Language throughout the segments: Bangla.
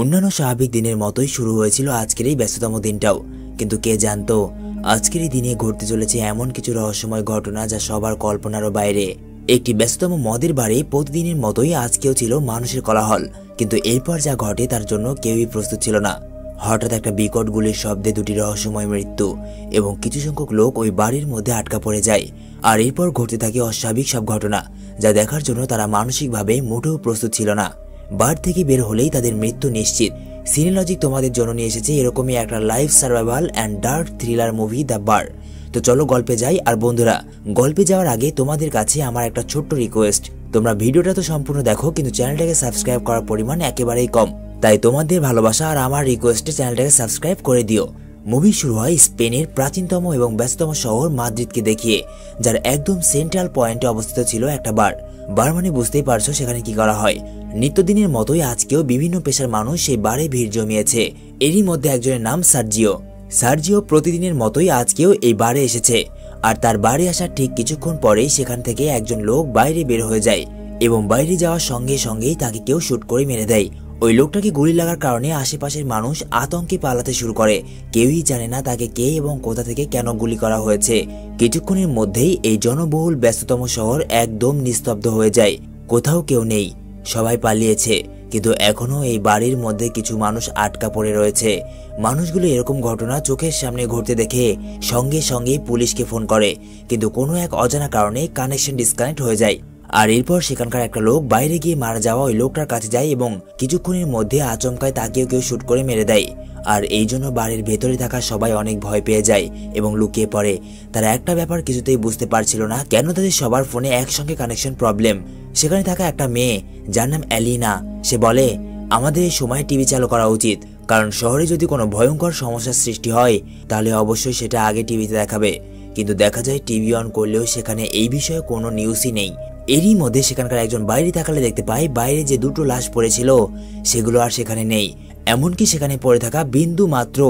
অন্যান্য স্বাভাবিক দিনের মতোই শুরু হয়েছিল আজকের এই ব্যস্ততম দিনটাও। কিন্তু কে জানতো আজকের এই দিনে ঘটতে চলেছে এমন কিছু রহস্যময় ঘটনা যা সবার কল্পনারও বাইরে। একটি ব্যস্ততম মদের বারে প্রতিদিনের মতোই আজকেও ছিল মানুষের কোলাহল, কিন্তু এরপর যা ঘটে তার জন্য কেউই প্রস্তুত ছিল না। হঠাৎ একটা বিকট গুলির শব্দে দুটি রহস্যময় মৃত্যু এবং কিছু সংখ্যক লোক ওই বাড়ির মধ্যে আটকা পড়ে যায়। আর এরপর ঘটতে থাকে অস্বাভাবিক সব ঘটনা যা দেখার জন্য তারা মানসিকভাবে মোটেও প্রস্তুত ছিল না। বার থেকে বের হলেই তাদের মৃত্যু নিশ্চিত। সিনেলজিক তোমাদের জন্য নিয়ে এসেছে এরকমই একটা life survival and dark thriller movie the Bar. তো চলো গল্পে যাই। আর বন্ধুরা, গল্পে যাওয়ার আগে তোমাদের কাছে আমার একটা ছোট্ট রিকোয়েস্ট, তোমরা ভিডিওটা তো সম্পূর্ণ দেখো কিন্তু চ্যানেলটাকে সাবস্ক্রাইব করার পরিমাণ একেবারেই কম, তাই তোমাদের ভালোবাসা আর আমার রিকোয়েস্টে চ্যানেলটাকে সাবস্ক্রাইব করে দিও। মুভি শুরু হয় স্পেনের প্রাচীনতম এবং ব্যস্ততম শহর মাদ্রিদকে দেখিয়ে, যার একদম সেন্ট্রাল পয়েন্টে অবস্থিত ছিল একটা বার। বার মানে বুঝতেই পারছো সেখানে কি করা হয়। নিত্যদিনের মতোই আজকেও বিভিন্ন পেশার মানুষ সেই বারে ভিড় জমিয়েছে। এরই মধ্যে একজনের নাম সার্জিও প্রতিদিনের মতোই আজকেও এই বারে এসেছে। আর তার বাড়ি আসার ঠিক কিছুক্ষণ পরেই সেখান থেকে একজন লোক বাইরে বের হয়ে যায় এবং বাইরে যাওয়ার সঙ্গে সঙ্গেই তাকে কেউ শুট করে মেরে দেয়। ওই লোকটাকে গুলি লাগার কারণে আশেপাশের মানুষ আতঙ্কে পালাতে শুরু করে। কেউই জানে না তাকে কে এবং কোথা থেকে কেন গুলি করা হয়েছে। কিছুক্ষণের মধ্যেই এই জনবহুল ব্যস্ততম শহর একদম নিস্তব্ধ হয়ে যায়। কোথাও কেউ নেই, সবাই পালিয়েছে। কিন্তু এখনো এই বাড়ির মধ্যে কিছু মানুষ আটকা পড়ে রয়েছে। মানুষগুলো এরকম ঘটনা চোখের সামনে ঘটতে দেখে সঙ্গে সঙ্গেই পুলিশকে ফোন করে, কিন্তু কোনো এক অজানা কারণে কানেকশন ডিসকানেক্ট হয়ে যায়। আর এরপর সেখানকার একটা লোক বাইরে গিয়ে মারা যাওয়া ওই লোকটার কাছে যায় এবং কিছুক্ষণের মধ্যে আচমকায় তাকেও কেউ শুট করে মেরে দেয়। আর এই জন্য বাড়ির ভেতরে থাকা সবাই অনেক ভয় পেয়ে যায় এবং লুকিয়ে পড়ে। তারা একটা ব্যাপার কিছুতেই বুঝতে পারছিল না, কেন তাদের সবার ফোনে একসঙ্গে কানেকশন প্রবলেম। সেখানে থাকা একটা মেয়ে যার নাম অ্যালিনা, সে বলে আমাদের এই সময় টিভি চালু করা উচিত, কারণ শহরে যদি কোনো ভয়ঙ্কর সমস্যার সৃষ্টি হয় তাহলে অবশ্যই সেটা আগে টিভিতে দেখাবে। কিন্তু দেখা যায় টিভি অন করলেও সেখানে এই বিষয়ে কোনো নিউজই নেই। এরই মধ্যে সেখানকার একজন বাইরে তাকালে দেখতে পায় বাইরে যে দুটো লাশ পড়েছিল সেগুলো আর সেখানে নেই, এমনকি সেখানে পড়ে থাকা বিন্দু মাত্র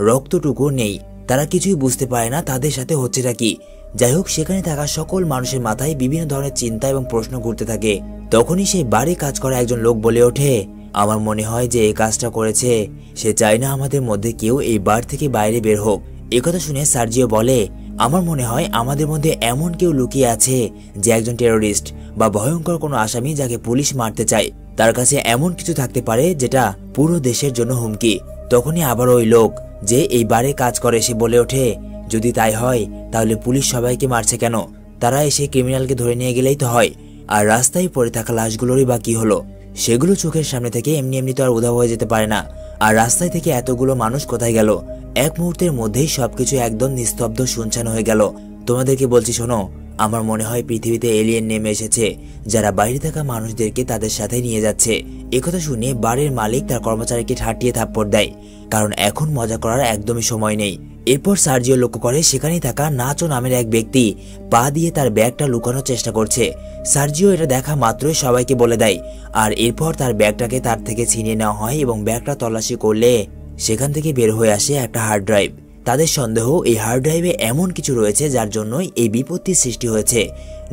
রক্তটুকু নেই। তারা কিছুই বুঝতে পারে না তাদের সাথে হচ্ছেটা কি। যাই হোক, সেখানে থাকা সকল মানুষের মাথায় বিভিন্ন ধরনের চিন্তা এবং প্রশ্ন ঘুরতে থাকে। তখনই সেই বাড়ি কাজ করা একজন লোক বলে ওঠে, আমার মনে হয় যে এই কাজটা করেছে সে চায় না আমাদের মধ্যে কেউ এই বার থেকে বাইরে বের হোক। একথা শুনে সার্জিও বলে, আমার মনে হয় আমাদের মধ্যে এমন কেউ লুকিয়ে আছে যে একজন টেরোরিস্ট বা ভয়ঙ্কর কোনো আসামি যাকে পুলিশ মারতে চায়। তার কাছে এমন কিছু থাকতে পারে যেটা পুরো দেশের জন্য হুমকি। তখনই আবার ওই লোক যে এই বারে কাজ করে সে বলে ওঠে, যদি তাই হয় তাহলে পুলিশ সবাইকে মারছে কেন? তারা এসে ক্রিমিনালকে ধরে নিয়ে গেলেই তো হয়। আর রাস্তায় পড়ে থাকা লাশগুলোরই বা কি হলো? সেগুলো চোখের সামনে থেকে এমনি এমনি তো আর উধাও হয়ে যেতে পারে না। আর রাস্তায় থেকে এতগুলো মানুষ কোথায় গেল? এক মুহূর্তের মধ্যেই সবকিছু একদম নিস্তব্ধ শুনছান হয়ে গেল। তোমাদেরকে বলছি শোনো, আমার মনে হয় পৃথিবীতে এলিয়েন নেমে এসেছে যারা বাইরে থাকা মানুষদেরকে তাদের সাথে নিয়ে যাচ্ছে। একথা শুনে বাড়ির মালিক তার কর্মচারীকে ঠাটিয়ে থাপ্পড় দেয়, কারণ এখন মজা করার একদমই সময় নেই। এরপর সার্জিও লক্ষ্য করে সেখানেই থাকা নাচো নামের এক ব্যক্তি পা দিয়ে তার ব্যাগটা লুকানোর চেষ্টা করছে। সার্জিও এটা দেখা মাত্রই সবাইকে বলে দেয়। আর এরপর তার ব্যাগটাকে তার থেকে ছিনিয়ে নেওয়া হয় এবং ব্যাগটা তল্লাশি করলে সেখান থেকে বের হয়ে আসে একটা হার্ড ড্রাইভ। তাদের সন্দেহ এই হার্ড ড্রাইভে এমন কিছু রয়েছে যার জন্যই এই বিপত্তির সৃষ্টি হয়েছে।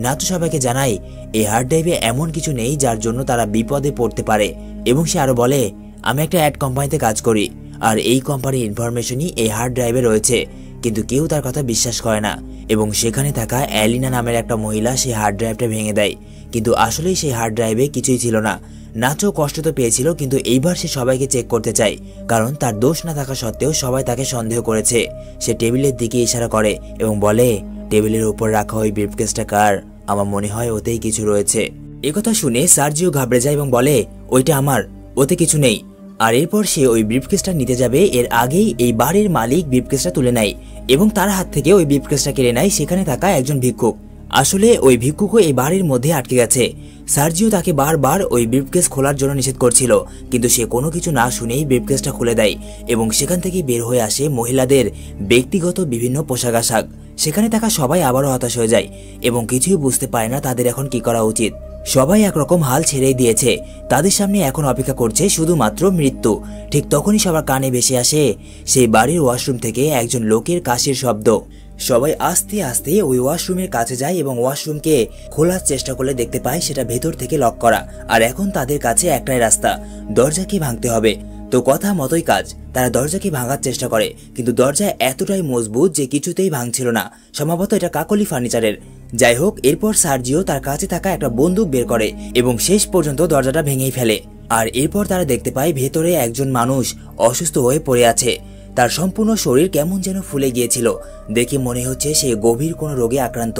নাচো সবাইকে জানায় এই হার্ড ড্রাইভে এমন কিছু নেই যার জন্য তারা বিপদে পড়তে পারে। এবং সে আরো বলে, আমি একটা অ্যাড কোম্পানিতে কাজ করি আর এই কোম্পানির ইনফরমেশনই এই হার্ড ড্রাইভে রয়েছে। কিন্তু কেউ তার কথা বিশ্বাস করে না এবং সেখানে থাকা অ্যালিনা নামের একটা মহিলা সেই হার্ড ড্রাইভটা ভেঙে দেয়। কিন্তু আসলেই সেই হার্ড ড্রাইভে কিছুই ছিল না। নাচো কষ্ট তো পেয়েছিল, কিন্তু এইবার সে সবাইকে চেক করতে চায়, কারণ তার দোষ না থাকা সত্ত্বেও সবাই তাকে সন্দেহ করেছে। সে টেবিলের দিকে ইশারা করে এবং বলে, টেবিলের উপর রাখা ওই ব্রিফকেসটা কার? আমার মনে হয় ওতেই কিছু রয়েছে। একথা শুনে সার্জিও ঘাবড়ে যায় এবং বলে, ওইটা আমার, ওতে কিছু নেই। আর এরপর সে ওই ব্রিফকেসটা নিতে যাবে, এর আগেই এই বাড়ির মালিক ব্রিফকেসটা তুলে নেয় এবং তার হাত থেকে ওই ব্রিফকেসটা কেড়ে নেয় সেখানে থাকা একজন ভিক্ষুক। আসলে ওই ভিক্ষুকও এই বাড়ির মধ্যে আটকে গেছে। সার্জিও তাকে বারবার ওই ব্রিফকেস খোলার জন্য নিষেধ করছিল, কিন্তু সে কোনো কিছু না শুনেই ব্রিফকেসটা খুলে দেয় এবং সেখান থেকে বের হয়ে আসে মহিলাদের ব্যক্তিগত বিভিন্ন পোশাক আশাক। সেখানে থাকা সবাই আবারও হতাশ হয়ে যায় এবং কিছুই বুঝতে পারে না তাদের এখন কি করা উচিত। সবাই একরকম হাল ছেড়েই দিয়েছে। তাদের সামনে এখন অপেক্ষা করছে শুধুমাত্র মৃত্যু। ঠিক তখনই সবার কানে ভেসে আসে সেই বাড়ির ওয়াশরুম থেকে একজন লোকের কাশির শব্দ। সবাই আস্তে আস্তে ওই ওয়াশরুমের কাছে যায় এবং ওয়াশরুমকে খোলার চেষ্টা করলে দেখতে পায় সেটা ভেতর থেকে লক করা। আর এখন তাদের কাছে একটাই রাস্তা, দরজাকে ভাঙতে হবে। তো কথা মতোই কাজ, তারা দরজাকে ভাঙার চেষ্টা করে, কিন্তু দরজা এতটাই মজবুত যে কিছুতেই ভাঙছিল না। সম্ভবত এটা কাকলি ফার্নিচারের। যাই হোক, এরপর সার্জিও তার কাছে থাকা একটা বন্দুক বের করে এবং শেষ পর্যন্ত দরজাটা ভেঙেই ফেলে। আর এরপর তারা দেখতে পায় ভেতরে একজন মানুষ অসুস্থ হয়ে পড়ে আছে। তার সম্পূর্ণ শরীর কেমন যেন ফুলে গিয়েছিল, দেখে মনে হচ্ছে সে গভীর কোনো রোগে আক্রান্ত।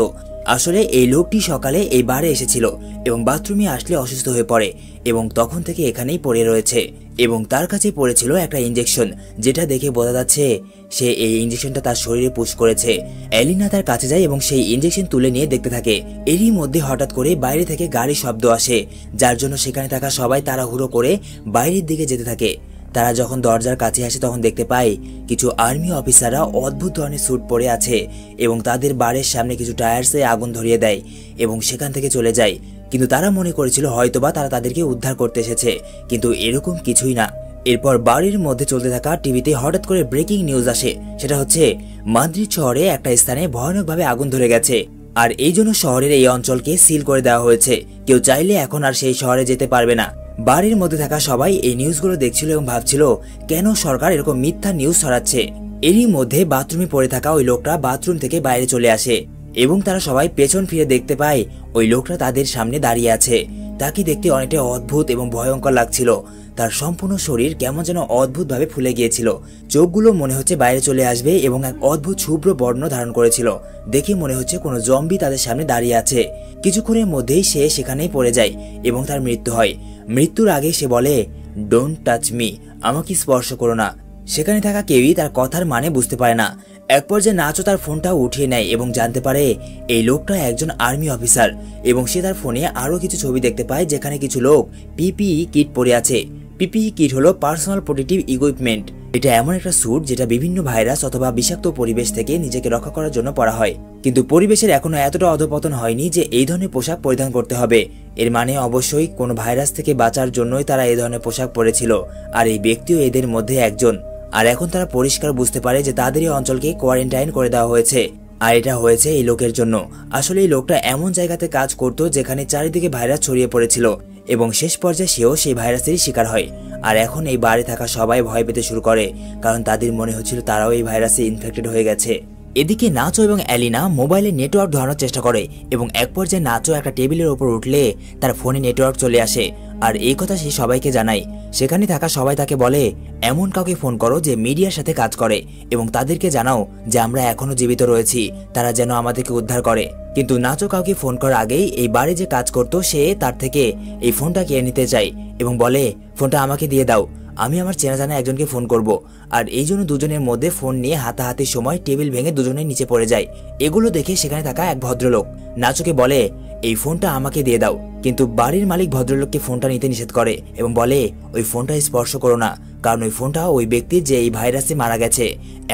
আসলে এই লোকটি সকালে এই বারে এসেছিল এবং বাথরুমে আসলে অসুস্থ হয়ে পড়ে এবং তখন থেকে এখানেই পড়ে রয়েছে এবং তার কাছে পড়েছিল একটা ইঞ্জেকশন, যেটা দেখে বোঝা যাচ্ছে সে এই ইঞ্জেকশনটা তার শরীরে পুশ করেছে। এলিনা তার কাছে যায় এবং সেই ইঞ্জেকশন তুলে নিয়ে দেখতে থাকে। এরই মধ্যে হঠাৎ করে বাইরে থেকে গাড়ির শব্দ আসে, যার জন্য সেখানে থাকা সবাই তাড়াহুড়ো করে বাইরের দিকে যেতে থাকে। তারা যখন দরজার কাছে আসে তখন দেখতে পায় কিছু আর্মি অফিসাররা অদ্ভুত ধরনের স্যুট পরে আছে এবং তাদের বাড়ির সামনে কিছু টায়ার্সে আগুন ধরিয়ে দেয় এবং সেখান থেকে চলে যায়। কিন্তু তারা মনে করেছিল হয়তোবা তারা তাদেরকে উদ্ধার করতে এসেছে, কিন্তু এরকম কিছুই না। এরপর বাড়ির মধ্যে চলতে থাকা টিভিতে হঠাৎ করে ব্রেকিং নিউজ আসে। সেটা হচ্ছে মাদ্রিদ শহরে একটা স্থানে ভয়ানকভাবে আগুন ধরে গেছে আর এই জন্য শহরের এই অঞ্চলকে সিল করে দেওয়া হয়েছে। কেউ চাইলে এখন আর সেই শহরে যেতে পারবে না। বাড়ির মধ্যে থাকা সবাই এই নিউজগুলো দেখছিল এবং ভাবছিল কেন সরকার এরকম মিথ্যা নিউজ ছড়াচ্ছে। এরই মধ্যে বাথরুমে পড়ে থাকা ওই লোকটা বাথরুম থেকে বাইরে চলে আসে এবং তারা সবাই পেছন ফিরে দেখতে পায় ওই লোকটা তাদের সামনে দাঁড়িয়ে আছে। তাকে দেখতে অনেকটা অদ্ভুত এবং ভয়ঙ্কর লাগছিল। তার সম্পূর্ণ শরীর কেমন যেন অদ্ভুতভাবে ফুলে গিয়েছিল, চোখগুলো মনে হচ্ছে বাইরে চলে আসবে এবং এক অদ্ভুত শুভ্র বর্ণ ধারণ করেছিল। দেখে মনে হচ্ছে কোনো জম্বি তাদের সামনে দাঁড়িয়ে আছে। কিছুক্ষণের মধ্যেই সে সেখানেই পড়ে যায় এবং তার মৃত্যু হয়। মৃত্যুর আগে সে বলে, ডোন্ট টাচ মি, আমাকে স্পর্শ করো না। সেখানে থাকা কেউই তার কথার মানে বুঝতে পারে না। এক পর্যায়ে নাচো তার ফোনটা উঠিয়ে নেয় এবং জানতে পারে এই লোকটা একজন আর্মি অফিসার এবং সে তার ফোনে আরো কিছু ছবি দেখতে পায় যেখানে কিছু লোক পিপিই কিট পরে আছে। পিপিই কিট হলো পার্সোনাল প্রোটেক্টিভ ইকুইপমেন্ট। এটা এমন একটা স্যুট যেটা বিভিন্ন ভাইরাস অথবা বিষাক্ত পরিবেশ থেকে নিজেকে রক্ষা করার জন্য পরা হয়, কিন্তু পরিবেশের এখনো এতটা অধপতন হয়নি যে এই ধরনের পোশাক পরিধান করতে হবে। এর মানে অবশ্যই কোনো ভাইরাস থেকে বাঁচার জন্যই তারা এই ধরনের পোশাক পরেছিল আর এই ব্যক্তিও এদের মধ্যে একজন। আর এখন তারা পরিষ্কার বুঝতে পারে যে তাদের এই অঞ্চলকে কোয়ারেন্টাইন করে দেওয়া হয়েছে আর এটা হয়েছে এই লোকের জন্য। আসলে এই লোকটা এমন জায়গাতে কাজ করত যেখানে চারিদিকে ভাইরাস ছড়িয়ে পড়েছিল এবং শেষ পর্যায়ে সেও সেই ভাইরাসেরই শিকার হয়। আর এখন এই বাড়ি থাকা সবাই ভয় পেতে শুরু করে, কারণ তাদের মনে হচ্ছিল তারাও এই ভাইরাসে ইনফেক্টেড হয়ে গেছে। এদিকে নাচো এবং এলিনা মোবাইলে নেটওয়ার্ক ধরানোর চেষ্টা করে এবং এক পর্যায়ে নাচো একটা টেবিলের উপর উঠলে তার ফোনে নেটওয়ার্ক চলে আসে আর এই কথা সে সবাইকে জানায়। সেখানে থাকা সবাই তাকে বলে, এমন কাউকে ফোন করো যে মিডিয়ার সাথে কাজ করে এবং তাদেরকে জানাও যে আমরা এখনো জীবিত রয়েছি, তারা যেন আমাদেরকে উদ্ধার করে। কিন্তু নাচো কাউকে ফোন করার আগেই এই বাড়ি যে কাজ করতো সে তার থেকে এই ফোনটা কেড়ে নিতে চায় এবং বলে, ফোনটা আমাকে দিয়ে দাও, আমি আমার চেনা জানা একজনকে ফোন করব। আর এই জন্য দুজনের মধ্যে ফোন নিয়ে হাতাহাতির সময় টেবিল ভেঙে দুজনের নিচে পড়ে যায়। এগুলো দেখে সেখানে থাকা এক ভদ্রলোক নাচোকে বলে, এই ফোনটা আমাকে দিয়ে দাও, কিন্তু বাড়ির মালিক ভদ্রলোককে ফোনটা নিতে নিষেধ করে এবং বলে, ওই ফোনটা স্পর্শ করো না, কারণ ওই ফোনটা ওই ব্যক্তির যে এই ভাইরাসে মারা গেছে।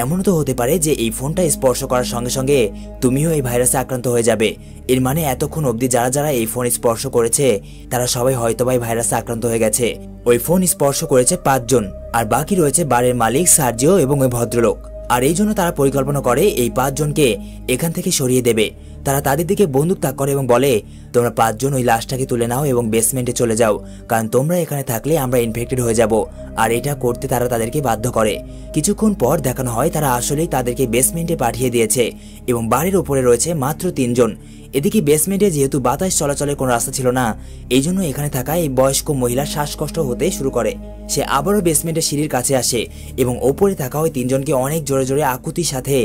এমনও তো হতে পারে যে এই ফোনটা স্পর্শ করার সঙ্গে সঙ্গে তুমিও এই ভাইরাসে আক্রান্ত হয়ে যাবে। এর মানে এতক্ষণ অবধি যারা যারা এই ফোন স্পর্শ করেছে তারা সবাই হয়তো বা এই ভাইরাসে আক্রান্ত হয়ে গেছে। ওই ফোন স্পর্শ করেছে 5 জন আর বাকি রয়েছে বাড়ির মালিক, সার্জিও এবং ওই ভদ্রলোক। আর এই জন্য তারা পরিকল্পনা করে এই 5 জনকে এখান থেকে সরিয়ে দেবে। তারা তাদের দিকে বন্দুক তাক করে এবং বলে, তোমরা 5 জন ওই লাশটাকে তুলে নাও এবং বেসমেন্টে চলে যাও, কারণ তোমরা এখানে থাকলে আমরা ইনফেক্টেড হয়ে যাব। আর এটা করতে তারা তাদেরকে বাধ্য করে। কিছুক্ষণ পর দেখানো হয় তারা আসলেই তাদেরকে বেসমেন্টে পাঠিয়ে দিয়েছে এবং বাড়ির উপরে রয়েছে মাত্র 3 জন। এদিকে বেসমেন্টে যেহেতু বাতাস চলাচলের কোনো রাস্তা ছিল না, এই জন্য এখানে থাকা এই বয়স্ক মহিলার শ্বাসকষ্ট হতে শুরু করে। সে আবারও বেসমেন্টের সিঁড়ির কাছে আসে এবং ওপরে থাকা ওই 3 জনকে অনেক জোরে জোরে আকুতির সাথে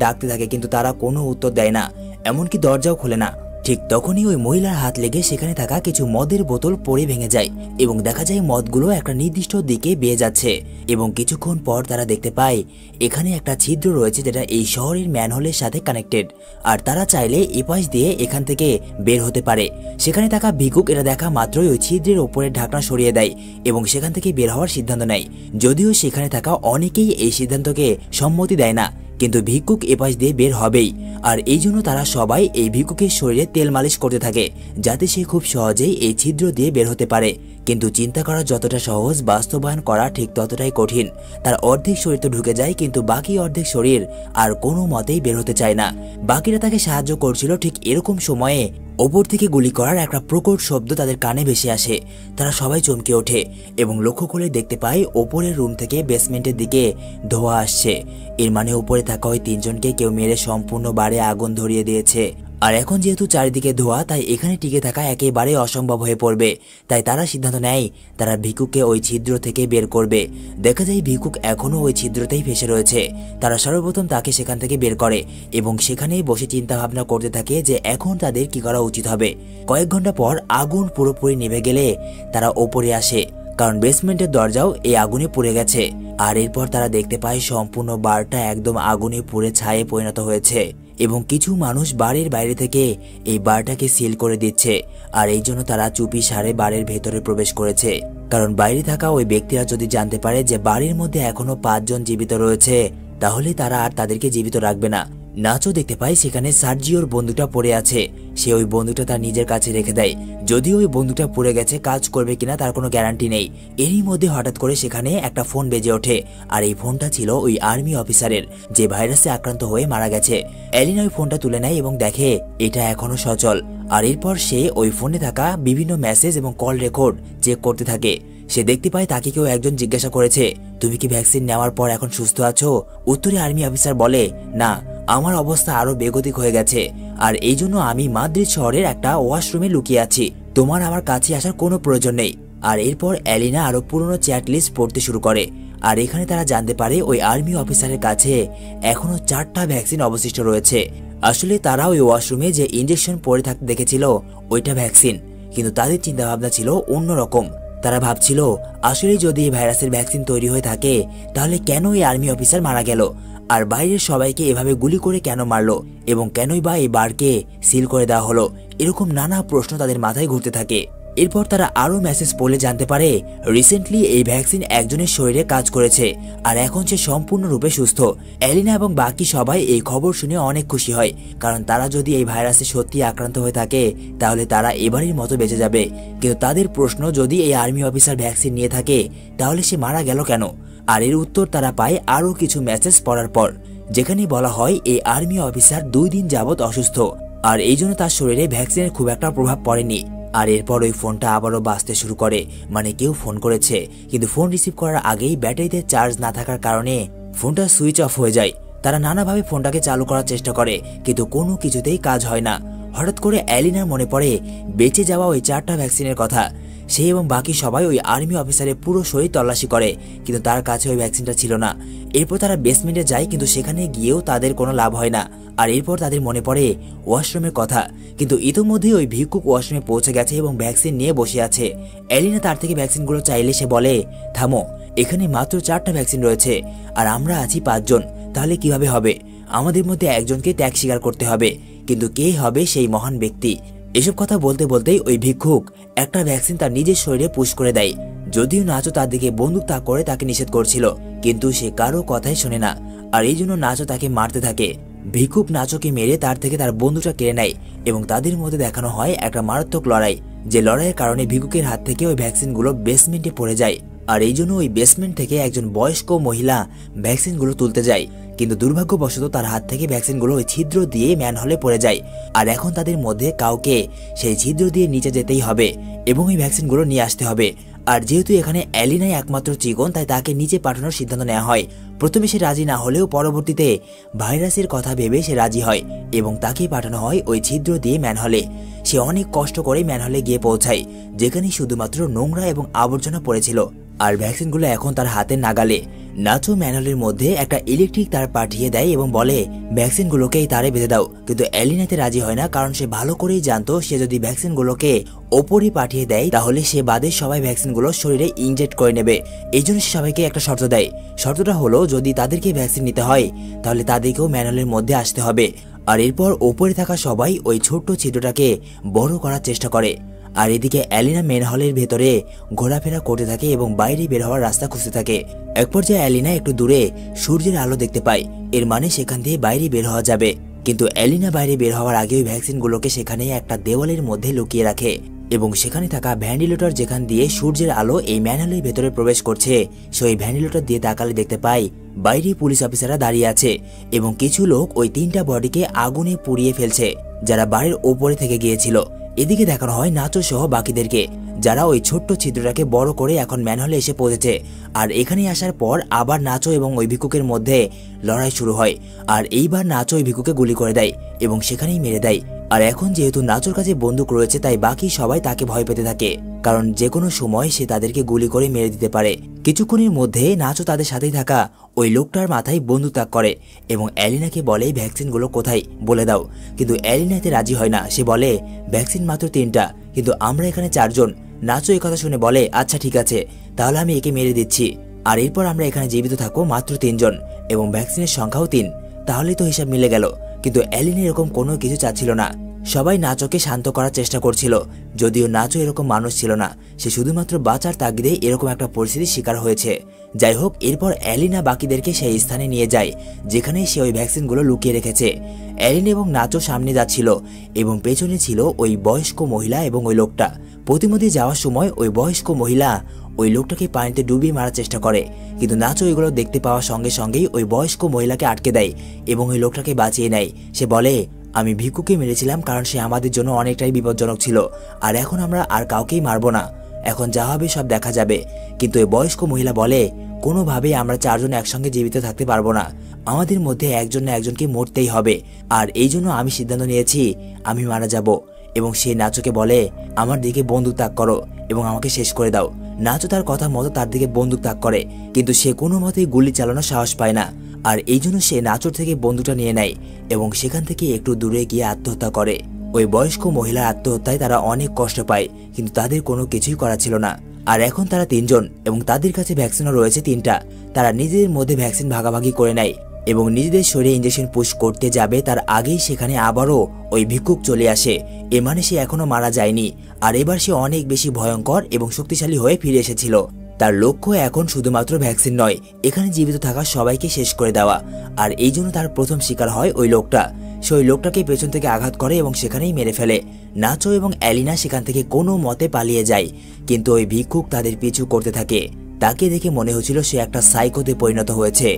ডাকতে থাকে, কিন্তু তারা কোনো উত্তর দেয় না, এমনকি দরজাও খোলে না। ঠিক তখনই ওই মহিলার হাত লেগে সেখানে থাকা কিছু মদের বোতল পড়ে ভেঙে যায় এবং দেখা যায় মদগুলো একটা নির্দিষ্ট দিকে বেয়ে যাচ্ছে এবং কিছুক্ষণ পর তারা দেখতে পায় এখানে একটা ছিদ্র রয়েছে যেটা এই শহরের ম্যানহোলের সাথে কানেক্টেড আর তারা চাইলে এপাশ দিয়ে এখান থেকে বের হতে পারে। সেখানে থাকা ভিকুক এটা দেখা মাত্রই ওই ছিদ্রের ওপরের ঢাকনা সরিয়ে দেয় এবং সেখান থেকে বের হওয়ার সিদ্ধান্ত নেয়। যদিও সেখানে থাকা অনেকেই এই সিদ্ধান্তকে সম্মতি দেয় না, কিন্তু ভিক্ষুক এপাশ দিয়ে বের হবেই। আর এই জন্য তারা সবাই এই ভিক্ষুকের শরীরে তেল মালিশ করতে থাকে যাতে সে খুব সহজেই এই ছিদ্র দিয়ে বের হতে পারে। কিন্তু চিন্তা করা যতটা সহজ, বাস্তবায়ন করা ঠিক ততটাই কঠিন। তার অর্ধেক শরীর তো ঢুকে যায়, কিন্তু বাকি অর্ধেক শরীর আর কোনো মতেই বের হতে চায় না। বাকিরা তাকে সাহায্য করছিল। ঠিক এরকম সময়ে ওপর থেকে গুলি করার একটা প্রকট শব্দ তাদের কানে ভেসে আসে। তারা সবাই চমকে ওঠে এবং লক্ষ্য করে দেখতে পায় ওপরের রুম থেকে বেসমেন্টের দিকে ধোঁয়া আসছে। এর মানে উপরে থাকা ওই তিনজনকে কেউ মেরে সম্পূর্ণ বারে আগুন ধরিয়ে দিয়েছে। আর এখন যেহেতু চারিদিকে ধোঁয়া, তাই এখানে টিকে থাকা একেবারে অসম্ভব হয়ে পড়বে। তাই তারা সিদ্ধান্ত নেয় তারা ভিকুকে ওই ছিদ্র থেকে বের করবে। দেখা যায় ভিকুক এখনো ওই ছিদ্রতেই ফেসে রয়েছে। তারা সর্বপ্রথম তাকে সেখান থেকে বের করে এবং সেখানেই বসে চিন্তা ভাবনা করতে থাকে যে এখন তাদের কি করা উচিত হবে। কয়েক ঘন্টা পর আগুন পুরোপুরি নিভে গেলে তারা ওপরে আসে, কারণ বেসমেন্টের দরজাও এই আগুনে পুড়ে গেছে। আর এরপর তারা দেখতে পায় সম্পূর্ণ বারটা একদম আগুনে পুড়ে ছায়ে পরিণত হয়েছে এবং কিছু মানুষ বাড়ির বাইরে থেকে এই বারটাকে সিল করে দিচ্ছে। আর এই জন্য তারা চুপি সারে বাড়ির ভেতরে প্রবেশ করেছে, কারণ বাইরে থাকা ওই ব্যক্তিরা যদি জানতে পারে যে বাড়ির মধ্যে এখনো 5 জন জীবিত রয়েছে, তাহলে তারা আর তাদেরকে জীবিত রাখবে না। নাচও দেখতে পায় সেখানে সার্জিওর বন্দুকটা পড়ে আছে। সে ওই বন্দুকটা তার নিজের কাছে রেখে দেয়। যদিও ওই বন্দুকটা পড়ে গেছে, কাজ করবে কিনা তার কোনো গ্যারান্টি নেই। এরই মধ্যে হঠাৎ করে সেখানে একটা ফোন বেজে ওঠে, আর এই ফোনটা ছিল ওই আর্মি অফিসারের, যে ভাইরাসে আক্রান্ত হয়ে মারা গেছে। এলিনা ওই ফোনটা তুলে নেয় এবং দেখে এটা এখনো সচল। আর এরপর সে ওই ফোনে থাকা বিভিন্ন মেসেজ এবং কল রেকর্ড চেক করতে থাকে। সে দেখতে পায় তাকে কেউ একজন জিজ্ঞাসা করেছে, তুমি কি ভ্যাকসিন নেওয়ার পর এখন সুস্থ আছো? উত্তরে আর্মি অফিসার বলে, না, আমার অবস্থা আরো বেগতিক হয়ে গেছে, আর এই জন্য আমি মাদ্রিদ শহরের একটা ওয়াশরুমে লুকিয়ে আছি। তোমার আমার কাছে আসার কোনো প্রয়োজন নেই। আর এরপর এলিনা আরো পুরনো চ্যাট লিস্ট পড়তে শুরু করে। আর এখানে তারা জানতে পারে ওই আর্মি অফিসারের কাছে এখনো 4টা ভ্যাকসিন অবশিষ্ট রয়েছে। আসলে তারা ওই ওয়াশরুমে যে ইঞ্জেকশন পরে থাকতে দেখেছিল ওইটা ভ্যাকসিন, কিন্তু তাদের চিন্তা ভাবনা ছিল অন্যরকম। তারা ভাবছিল আসলে যদি এই ভাইরাসের ভ্যাকসিন তৈরি হয়ে থাকে, তাহলে কেন এই আর্মি অফিসার মারা গেল, আর বাইরের সবাইকে এভাবে গুলি করে কেন মারলো, এবং কেনই বা এই বারকে সিল করে দেওয়া হলো। এরকম নানা প্রশ্ন তাদের মাথায় ঘুরতে থাকে। এরপর তারা আরো মেসেজ পড়লে জানতে পারে রিসেন্টলি এই ভ্যাকসিন একজনের শরীরে কাজ করেছে, আর এখন সে সম্পূর্ণরূপে সুস্থ। এলিনা এবং বাকি সবাই এই খবর শুনে অনেক খুশি হয়, কারণ তারা যদি এই ভাইরাসে সত্যি আক্রান্ত হয়ে থাকে তাহলে তারা এবারের মতো বেঁচে যাবে। কিন্তু তাদের প্রশ্ন, যদি এই আর্মি অফিসার ভ্যাকসিন নিয়ে থাকে তাহলে সে মারা গেল কেন? আর এর উত্তর তারা পায় আরো কিছু মেসেজ পড়ার পর, যেখানে বলা হয় এই আর্মি অফিসার 2 দিন যাবত অসুস্থ, আর এই জন্য তার শরীরে ভ্যাকসিনের খুব একটা প্রভাব পড়েনি। আর এরপর ওই ফোনটা আবারও বাজতে শুরু করে, মানে কেউ ফোন করেছে, কিন্তু ফোন রিসিভ করার আগেই ব্যাটারিতে চার্জ না থাকার কারণে ফোনটা সুইচ অফ হয়ে যায়। তারা নানাভাবে ফোনটাকে চালু করার চেষ্টা করে, কিন্তু কোনো কিছুতেই কাজ হয় না। হঠাৎ করে এলিনার মনে পড়ে বেঁচে যাওয়া ওই 4টা ভ্যাকসিনের কথা। সে এবং বাকি সবাই ওই আর্মি অফিসারের পুরো শরীর তল্লাশি করে, কিন্তু তার কাছে ওই ভ্যাকসিনটা ছিল না। এরপর তারা বেসমেন্টে যায়, কিন্তু সেখানে গিয়েও তাদের কোনো লাভ হয় না। আর এরপর তাদের মনে পড়ে ওয়াশরুমের কথা, কিন্তু ইতোমধ্যেই ওই ভিকুক ওয়াশরুমে পৌঁছে গেছে এবং ভ্যাকসিন নিয়ে বসে আছে। এলিনা তার থেকে ভ্যাকসিনগুলো চাইলে সে বলে, থামো, এখানে মাত্র 4টা ভ্যাকসিন রয়েছে, আর আমরা আছি 5 জন, তাহলে কিভাবে হবে? আমাদের মধ্যে একজনকে ত্যাগ স্বীকার করতে হবে, কিন্তু কে হবে সেই মহান ব্যক্তি? এসব কথা বলতে বলতেই ওই ভিক্ষুক একটা ভ্যাকসিন তার নিজের শরীরে পুশ করে দেয়। যদিও নাচো তার দিকে বন্দুক তাক করে তাকে নিষেধ করছিল, কিন্তু সে কারো কথাই শোনে না, আর এই জন্য নাচো তাকে মারতে থাকে। ভিক্ষুক নাচোকে মেরে তার থেকে তার বন্দুকটা কেড়ে নেয় এবং তাদের মধ্যে দেখানো হয় একটা মারাত্মক লড়াই, যে লড়াইয়ের কারণে ভিক্ষুকের হাত থেকে ওই ভ্যাকসিনগুলো বেসমেন্টে পড়ে যায়। আর এই জন্য ওই বেসমেন্ট থেকে একজন বয়স্ক মহিলা ভ্যাকসিনগুলো তুলতে যায়, কিন্তু দুর্ভাগ্যবশত তার হাত থেকে ভ্যাকসিনগুলো ওই ছিদ্র দিয়ে ম্যানহোলে পড়ে যায়। আর এখন তাদের মধ্যে কাউকে সেই ছিদ্র দিয়ে নিচে যেতেই হবে এবং ওই ভ্যাকসিনগুলো নিয়ে আসতে হবে। আর যেহেতু এখানে এলিনাই একমাত্র চিকন, তাই তাকে নিচে পাঠানোর সিদ্ধান্ত নেওয়া হয়। প্রথমে সে রাজি না হলেও পরবর্তীতে ভাইরাসের কথা ভেবে সে রাজি হয় এবং তাকে পাঠানো হয় ওই ছিদ্র দিয়ে ম্যানহলে। সে অনেক কষ্ট করে ম্যানহলে গিয়ে পৌঁছায়, যেখানে শুধুমাত্র নোংরা এবং আবর্জনা পড়েছিল, আর ভ্যাকসিনগুলো এখন তার হাতের নাগালে। নাচো ম্যানহোলের মধ্যে একটা ইলেকট্রিক তার পাঠিয়ে দেয় এবং বলে ভ্যাকসিনগুলোকে এই তারে বেঁধে দাও, কিন্তু এলিনাতে রাজি হয় না, কারণ সে ভালো করেই জানতো সে যদি ভ্যাকসিনগুলোকে ওপরে পাঠিয়ে দেয় তাহলে সে বাদে সবাই ভ্যাকসিনগুলো শরীরে ইনজেক্ট করে নেবে। এই জন্য সে সবাইকে একটা শর্ত দেয়। শর্তটা হলো, যদি তাদেরকে ভ্যাকসিন নিতে হয় তাহলে তাদেরকেও ম্যানহোলের মধ্যে আসতে হবে। আর এরপর ওপরে থাকা সবাই ওই ছোট্ট ছিদ্রটাকে বড় করার চেষ্টা করে। আর এদিকে এলিনা ম্যানহোলের ভেতরে ঘোরাফেরা করতে থাকে এবং বাইরে বের হওয়ার রাস্তা খুঁজতে থাকে। এক পর্যায়ে এলিনা একটু দূরে সূর্যের আলো দেখতে পায়, এর মানে সেখান দিয়ে বাইরে বের হওয়া যাবে। কিন্তু এলিনা বাইরে বের হওয়ার আগে ওই ভ্যাকসিনগুলোকে সেখানে একটা দেওয়ালের মধ্যে লুকিয়ে রাখে। এবং সেখানে থাকা ভেন্টিলেটর যেখান দিয়ে সূর্যের আলো এই ম্যানহোলের ভেতরে প্রবেশ করছে, সেই ভেন্টিলেটর দিয়ে তাকালে দেখতে পাই বাইরে পুলিশ অফিসাররা দাঁড়িয়ে আছে এবং কিছু লোক ওই 3টা বডিকে আগুনে পুড়িয়ে ফেলছে যারা বাড়ির ওপরে থেকে গিয়েছিল। এদিকে দেখানো হয় নাচো সহ বাকিদেরকে, যারা ওই ছোট্ট ছিদ্রটাকে বড় করে এখন ম্যানহোলে এসে পৌঁছেছে। আর এখানে আসার পর আবার নাচো এবং ওই ভিক্ষুকের মধ্যে লড়াই শুরু হয়। আর এইবার নাচো ওই ভিক্ষুকে গুলি করে দেয় এবং সেখানেই মেরে দেয়। আর এখন যেহেতু নাচোর কাছে বন্দুক রয়েছে তাই বাকি সবাই তাকে ভয় পেতে থাকে, কারণ যে কোনো সময় সে তাদেরকে গুলি করে মেরে দিতে পারে। কিছুক্ষণের মধ্যে নাচো তাদের সাথেই থাকা ওই লোকটার মাথায় বন্দুক তাক করে এবং অ্যালিনাকে বলে ভ্যাকসিনগুলো কোথায় বলে দাও, কিন্তু অ্যালিনা এতে রাজি হয় না। সে বলে ভ্যাকসিন মাত্র 3টা, কিন্তু আমরা এখানে 4 জন। নাচো এই কথা শুনে বলে আচ্ছা ঠিক আছে, তাহলে আমি একে মেরে দিচ্ছি, আর এরপর আমরা এখানে জীবিত থাকবো মাত্র 3 জন এবং ভ্যাকসিনের সংখ্যাও 3, তাহলেই তো হিসাব মিলে গেল। কিন্তু অ্যালিনা এরকম কোনো কিছু চাচ্ছিল না। সবাই নাচোকে শান্ত করার চেষ্টা করছিল, যদিও নাচো এরকম মানুষ ছিল না, সে শুধুমাত্র বাঁচার তাগিদে এরকম একটা পরিস্থিতির শিকার হয়েছে। যাই হোক, এরপর অ্যালিনা বাকিদেরকে সেই স্থানে নিয়ে যায় যেখানে সে ওই ভ্যাকসিনগুলো লুকিয়ে রেখেছে। অ্যালিনা এবং নাচো সামনে যাচ্ছিল এবং পেছনে ছিল ওই বয়স্ক মহিলা এবং ওই লোকটা। প্রতিমধ্যে যাওয়ার সময় ওই বয়স্ক মহিলা ওই লোকটাকে পানিতে ডুবিয়ে মারার চেষ্টা করে, কিন্তু নাচো ওইগুলো দেখতে পাওয়ার সঙ্গে সঙ্গেই ওই বয়স্ক মহিলাকে আটকে দেয় এবং ওই লোকটাকে বাঁচিয়ে নেয়। সে বলে আমি ভিক্ষুকে মেরেছিলাম কারণ সে আমাদের জন্য অনেকটাই বিপজ্জনক ছিল, আর এখন আমরা আর কাউকেই মারবো না, এখন যা হবে সব দেখা যাবে। কিন্তু ওই বয়স্ক মহিলা বলে কোনোভাবেই আমরা 4 জন একসঙ্গে জীবিত থাকতে পারবো না, আমাদের মধ্যে একজন না একজনকে মরতেই হবে, আর এই জন্য আমি সিদ্ধান্ত নিয়েছি আমি মারা যাব। এবং সে নাচোকে বলে আমার দিকে বন্দুক তাক করো এবং আমাকে শেষ করে দাও। নাচো তার কথা মতো তার দিকে বন্দুক তাক করে, কিন্তু সে কোনো মতেই গুলি চালানোর সাহস পায় না, আর এই জন্য সে নাচোর থেকে বন্দুকটা নিয়ে নেয় এবং সেখান থেকে একটু দূরে গিয়ে আত্মহত্যা করে। ওই বয়স্ক মহিলার আত্মহত্যায় তারা অনেক কষ্ট পায়, কিন্তু তাদের কোনো কিছুই করা ছিল না। আর এখন তারা 3 জন এবং তাদের কাছে ভ্যাকসিনও রয়েছে 3টা। তারা নিজেদের মধ্যে ভ্যাকসিন ভাগাভাগি করে নেয় এবং নিজেদের শরীরে ইঞ্জেকশন পুশ করতে যাবে তার আগেই সেখানে আবারও ওই ভিক্ষুক চলে আসে। এ মানে সে এখনো মারা যায়নি, আর এবার সে অনেক বেশি ভয়ঙ্কর এবং শক্তিশালী হয়ে ফিরে এসেছিল। তার লক্ষ্য এখন শুধুমাত্র ভ্যাকসিন নয়, এখানে জীবিত থাকা সবাইকে শেষ করে দেওয়া। আর এই জন্য তার প্রথম শিকার হয় ওই লোকটা। সে ওই লোকটাকে পেছন থেকে আঘাত করে এবং সেখানেই মেরে ফেলে। নাচো এবং অ্যালিনা সেখান থেকে কোনো মতে পালিয়ে যায়, কিন্তু ওই ভিক্ষুক তাদের পিছু করতে থাকে। তাকে দেখে মনে হচ্ছিল সে একটা সাইকোতে পরিণত হয়েছে।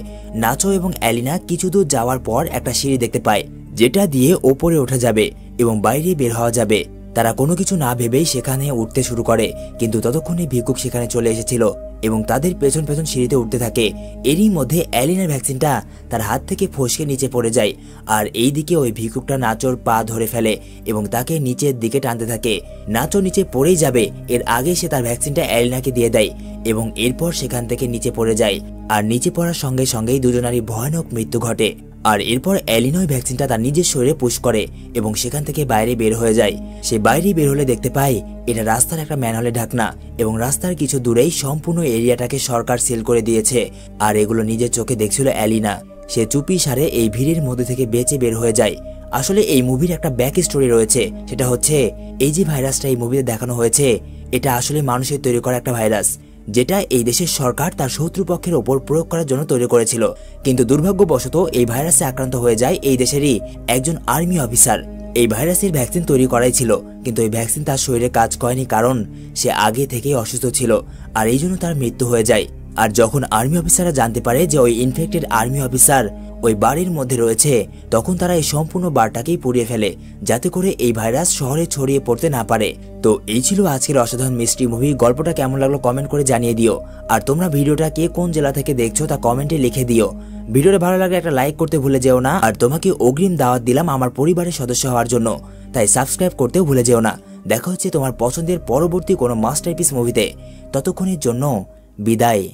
নাচো এবং অ্যালিনা কিছু দূর যাওয়ার পর একটা সিঁড়ি দেখতে পায় যেটা দিয়ে ওপরে ওঠা যাবে এবং বাইরে বের হওয়া যাবে। তারা কোনো কিছু না ভেবেই সেখানে উঠতে শুরু করে, কিন্তু ততক্ষণে ভিক্ষুক সেখানে চলে এসেছিল এবং তাদের পেছন পেছন সিঁড়িতে উঠতে থাকে। এরই মধ্যে অ্যালিনার ভ্যাকসিনটা তার হাত থেকে ফসকে নিচে পড়ে যায়, আর এই দিকে ওই ভিক্ষুকটা নাচোর পা ধরে ফেলে এবং তাকে নিচের দিকে টানতে থাকে। নাচো নিচে পড়েই যাবে এর আগে সে তার ভ্যাকসিনটা অ্যালিনাকে দিয়ে দেয় এবং এরপর সেখান থেকে নিচে পড়ে যায়। আর নিচে পড়ার সঙ্গে সঙ্গেই দুজনারই ভয়ানক মৃত্যু ঘটে। আর এরপর অ্যালিনা ওই ভ্যাকসিনটা তার নিজের শরীরে পুশ করে এবং সেখান থেকে বাইরে বের হয়ে যায়। সে বাইরে বের হলে দেখতে পায় এটা রাস্তার একটা ম্যানহোলে ঢাকনা এবং রাস্তার কিছু দূরেই সম্পূর্ণ এরিয়াটাকে সরকার সিল করে দিয়েছে। আর এগুলো নিজের চোখে দেখছিল অ্যালিনা। সে চুপি সারে এই ভিড়ের মধ্যে থেকে বেঁচে বের হয়ে যায়। আসলে এই মুভির একটা ব্যাক স্টোরি রয়েছে, সেটা হচ্ছে এই যে ভাইরাসটা এই মুভিতে দেখানো হয়েছে এটা আসলে মানুষের তৈরি করা একটা ভাইরাস, যেটা এই দেশের সরকার তার শত্রুপক্ষের ওপর প্রয়োগ করার জন্য তৈরি করেছিল। কিন্তু দুর্ভাগ্যবশত এই ভাইরাসে আক্রান্ত হয়ে যায় এই দেশেরই একজন আর্মি অফিসার। এই ভাইরাসের ভ্যাকসিন তৈরি করাই ছিল, কিন্তু এই ভ্যাকসিন তার শরীরে কাজ করেনি কারণ সে আগে থেকেই অসুস্থ ছিল, আর এই জন্য তার মৃত্যু হয়ে যায়। আর যখন আর্মি অফিসাররা জানতে পারে যে ওই ইনফেক্টেড আর্মি অফিসার ওই বাড়ির মধ্যে রয়েছে, তখন তারা এই সম্পূর্ণ বারটাকেই পুড়িয়ে ফেলে যাতে করে এই ভাইরাস শহরে ছড়িয়ে পড়তে না পারে। তো এই ছিল আজকের অসাধারণ মিস্ট্রি মুভি। গল্পটা কেমন লাগলো কমেন্ট করে জানিয়ে দিও, আর তোমরা ভিডিওটা কে কোন জেলা থেকে দেখছো তা কমেন্টে লিখে দিও। ভিডিওটা ভালো লাগলে একটা লাইক করতে ভুলে যেও না, আর তোমাকে অগ্রিম দাওয়াত দিলাম আমার পরিবারের সদস্য হওয়ার জন্য, তাই সাবস্ক্রাইব করতেও ভুলে যেও না। দেখা হচ্ছে তোমার পছন্দের পরবর্তী কোনো মাস্টারপিস মুভিতে। ততক্ষণের জন্য বিদায়।